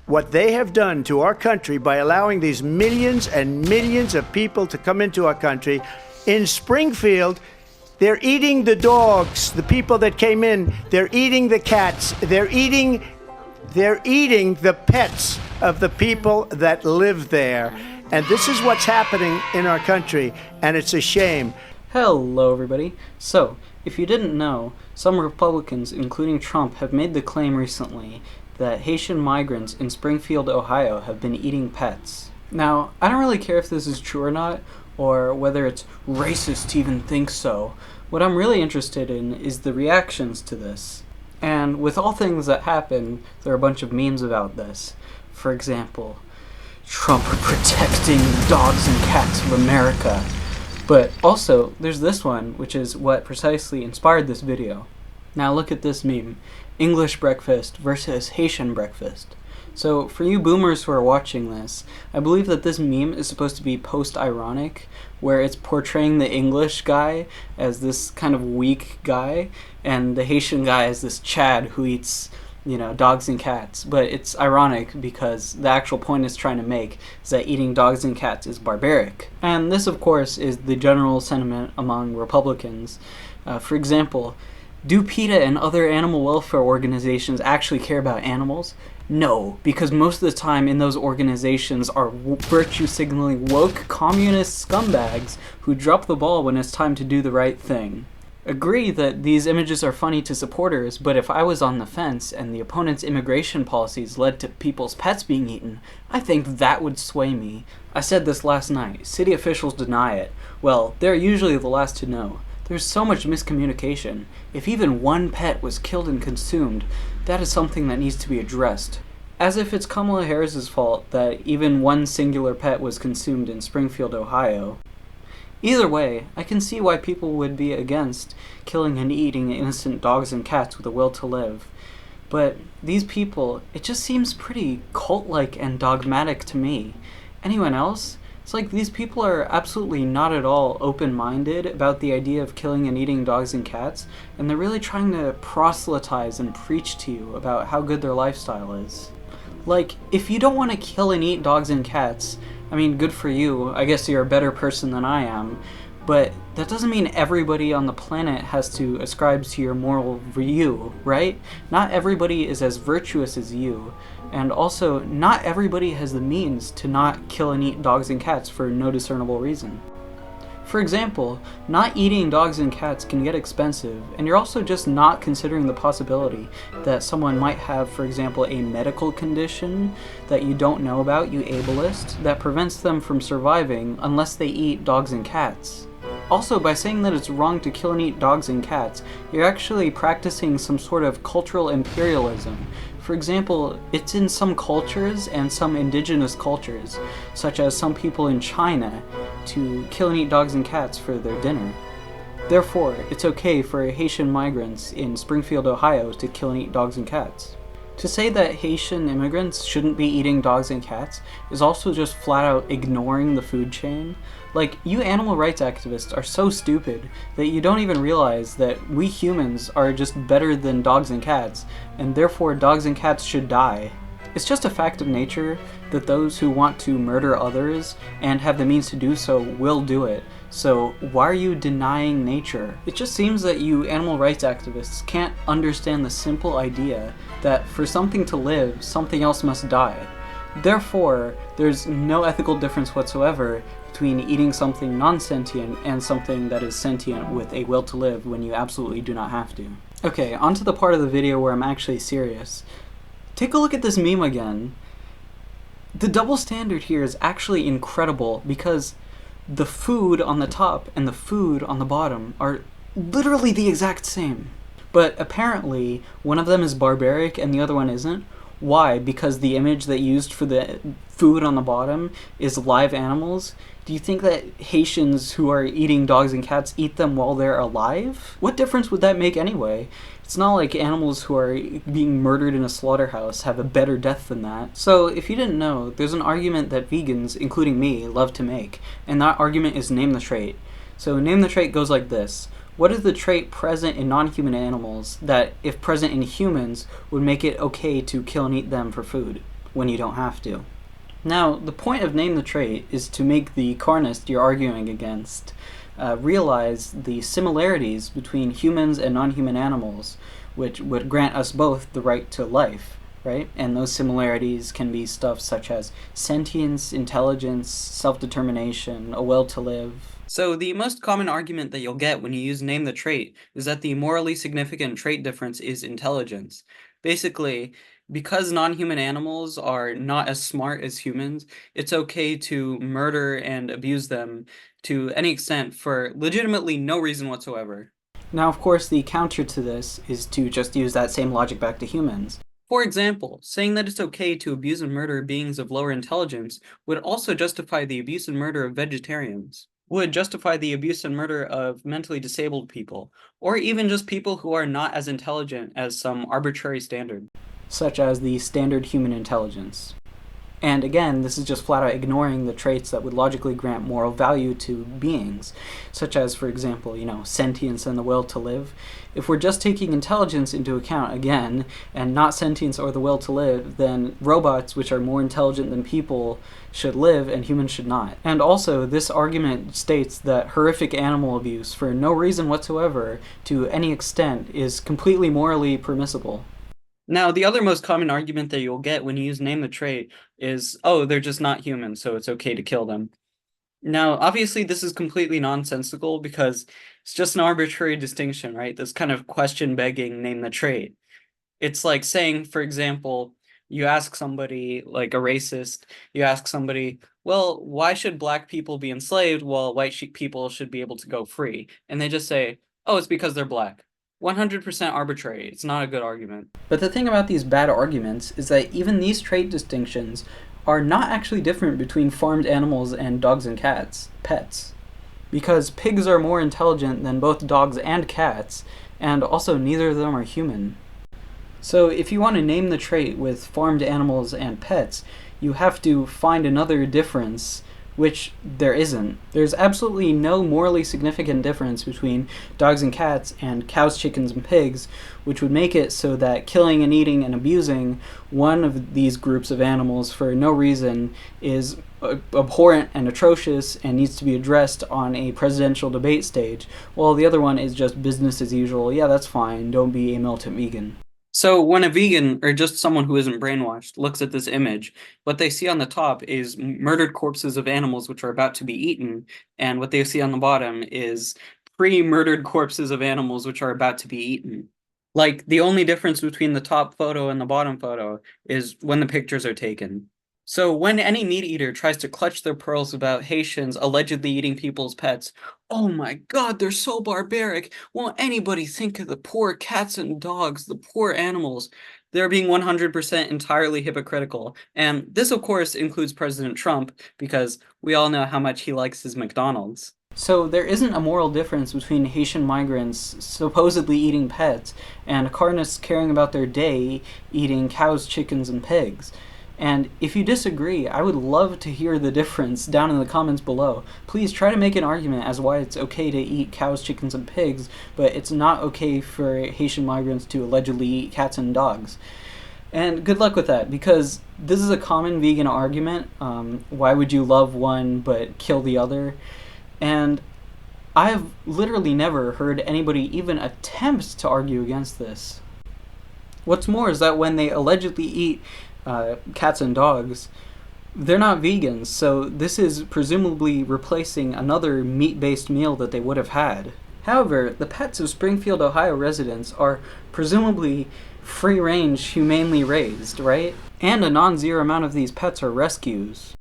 what they have done to our country by allowing these millions and millions of people to come into our country. In Springfield, they're eating the dogs, the people that came in. They're eating the cats. They're eating the pets of the people that live there. And this is what's happening in our country, and it's a shame. Hello, everybody. So, if you didn't know, some Republicans, including Trump, have made the claim recently that Haitian migrants in Springfield, Ohio, have been eating pets. Now, I don't really care if this is true or not, or whether it's racist to even think so. What I'm really interested in is the reactions to this. And with all things that happen, there are a bunch of memes about this. For example, Trump protecting the dogs and cats of America. But also, there's this one, which is what precisely inspired this video. Now look at this meme. English breakfast versus Haitian breakfast. So for you boomers who are watching this, I believe that this meme is supposed to be post-ironic, where it's portraying the English guy as this kind of weak guy, and the Haitian guy as this Chad who eats, dogs and cats. But it's ironic because the actual point it's trying to make is that eating dogs and cats is barbaric. And this, of course, is the general sentiment among Republicans. For example, do PETA and other animal welfare organizations actually care about animals? No, because most of the time in those organizations are virtue-signaling woke communist scumbags who drop the ball when it's time to do the right thing. Agree that these images are funny to supporters, but if I was on the fence and the opponent's immigration policies led to people's pets being eaten, I think that would sway me. I said this last night. City officials deny it. Well, they're usually the last to know. There's so much miscommunication. If even one pet was killed and consumed, that is something that needs to be addressed. As if it's Kamala Harris's fault that even one singular pet was consumed in Springfield, Ohio. Either way, I can see why people would be against killing and eating innocent dogs and cats with a will to live. But these people, it just seems pretty cult-like and dogmatic to me. Anyone else? It's like these people are absolutely not at all open-minded about the idea of killing and eating dogs and cats, and they're really trying to proselytize and preach to you about how good their lifestyle is. Like, if you don't want to kill and eat dogs and cats, I mean, good for you. I guess you're a better person than I am. But that doesn't mean everybody on the planet has to ascribe to your moral view, right? Not everybody is as virtuous as you. And also, not everybody has the means to not kill and eat dogs and cats for no discernible reason. For example, not eating dogs and cats can get expensive, and you're also just not considering the possibility that someone might have, for example, a medical condition that you don't know about, you ableist, that prevents them from surviving unless they eat dogs and cats. Also, by saying that it's wrong to kill and eat dogs and cats, you're actually practicing some sort of cultural imperialism. For example, it's in some cultures and some indigenous cultures, such as some people in China, to kill and eat dogs and cats for their dinner. Therefore, it's okay for Haitian migrants in Springfield, Ohio to kill and eat dogs and cats. To say that Haitian immigrants shouldn't be eating dogs and cats is also just flat out ignoring the food chain. Like, you animal rights activists are so stupid that you don't even realize that we humans are just better than dogs and cats, and therefore dogs and cats should die. It's just a fact of nature that those who want to murder others and have the means to do so will do it. So why are you denying nature? It just seems that you animal rights activists can't understand the simple idea that for something to live, something else must die. Therefore, there's no ethical difference whatsoever between eating something non-sentient and something that is sentient with a will to live when you absolutely do not have to. Okay, on to the part of the video where I'm actually serious. Take a look at this meme again. The double standard here is actually incredible because the food on the top and the food on the bottom are literally the exact same. But apparently, one of them is barbaric and the other one isn't. Why? Because the image they used for the food on the bottom is live animals? Do you think that Haitians who are eating dogs and cats eat them while they're alive? What difference would that make anyway? It's not like animals who are being murdered in a slaughterhouse have a better death than that. So, if you didn't know, there's an argument that vegans, including me, love to make, and that argument is name the trait. So, name the trait goes like this. What is the trait present in non-human animals that, if present in humans, would make it okay to kill and eat them for food? when you don't have to. Now, the point of Name the Trait is to make the carnist you're arguing against realize the similarities between humans and non-human animals, which would grant us both the right to life, right? And those similarities can be stuff such as sentience, intelligence, self-determination, a will to live. So the most common argument that you'll get when you use Name the Trait is that the morally significant trait difference is intelligence. Basically, because non-human animals are not as smart as humans, it's okay to murder and abuse them to any extent for legitimately no reason whatsoever. Now, of course, the counter to this is to just use that same logic back to humans. For example, saying that it's okay to abuse and murder beings of lower intelligence would also justify the abuse and murder of vegetarians, would justify the abuse and murder of mentally disabled people, or even just people who are not as intelligent as some arbitrary standard, such as the standard human intelligence. And again, this is just flat out ignoring the traits that would logically grant moral value to beings, such as, for example, sentience and the will to live. If we're just taking intelligence into account again, and not sentience or the will to live, then robots, which are more intelligent than people, should live and humans should not. And also, this argument states that horrific animal abuse for no reason whatsoever, to any extent, is completely morally permissible. Now, the other most common argument that you'll get when you use Name the Trait is, oh, they're just not human, so it's okay to kill them. Now, obviously, this is completely nonsensical because it's just an arbitrary distinction, right? This kind of question-begging Name the Trait. It's like saying, for example, you ask somebody, like a racist, you ask somebody, well, why should black people be enslaved while white people should be able to go free? And they just say, oh, it's because they're black. 100% arbitrary. It's not a good argument. But the thing about these bad arguments is that even these trait distinctions are not actually different between farmed animals and dogs and cats, pets. Because pigs are more intelligent than both dogs and cats, and also neither of them are human. So if you want to name the trait with farmed animals and pets, you have to find another difference, which there isn't. There's absolutely no morally significant difference between dogs and cats and cows, chickens, and pigs, which would make it so that killing and eating and abusing one of these groups of animals for no reason is abhorrent and atrocious and needs to be addressed on a presidential debate stage, while the other one is just business as usual. Yeah, that's fine. Don't be a militant vegan. So when a vegan, or just someone who isn't brainwashed, looks at this image, what they see on the top is murdered corpses of animals which are about to be eaten, and what they see on the bottom is pre-murdered corpses of animals which are about to be eaten. Like, the only difference between the top photo and the bottom photo is when the pictures are taken. So when any meat eater tries to clutch their pearls about Haitians allegedly eating people's pets, oh my god, they're so barbaric, won't anybody think of the poor cats and dogs, the poor animals? They're being 100% entirely hypocritical. And this, of course, includes President Trump, because we all know how much he likes his McDonald's. So there isn't a moral difference between Haitian migrants supposedly eating pets and carnists caring about their day eating cows, chickens, and pigs. And if you disagree, I would love to hear the difference down in the comments below. Please try to make an argument as why it's okay to eat cows, chickens, and pigs, but it's not okay for Haitian migrants to allegedly eat cats and dogs. And good luck with that, because this is a common vegan argument. Why would you love one but kill the other? And I've literally never heard anybody even attempt to argue against this. What's more is that when they allegedly eat cats and dogs, they're not vegans, so this is presumably replacing another meat-based meal that they would have had. However, the pets of Springfield, Ohio residents are presumably free-range, humanely raised, right? And a non-zero amount of these pets are rescues.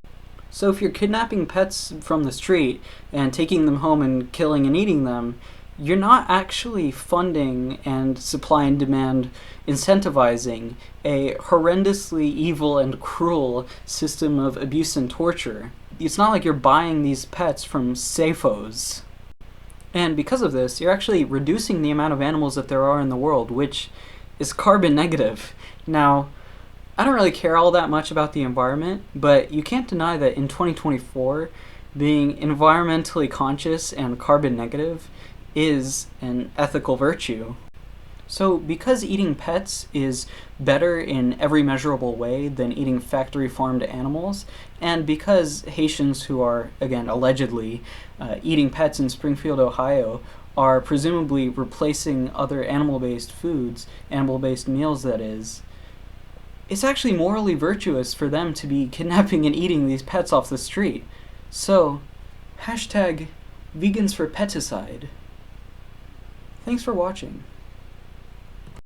So if you're kidnapping pets from the street and taking them home and killing and eating them, you're not actually funding and supply and demand incentivizing a horrendously evil and cruel system of abuse and torture. It's not like you're buying these pets from Safos. And because of this, you're actually reducing the amount of animals that there are in the world, which is carbon negative. Now, I don't really care all that much about the environment, but you can't deny that in 2024, being environmentally conscious and carbon negative is an ethical virtue. So because eating pets is better in every measurable way than eating factory farmed animals, and because Haitians who are, again, allegedly eating pets in Springfield, Ohio, are presumably replacing other animal-based foods, animal-based meals that is, it's actually morally virtuous for them to be kidnapping and eating these pets off the street. So, hashtag vegans for peticide. Thanks for watching.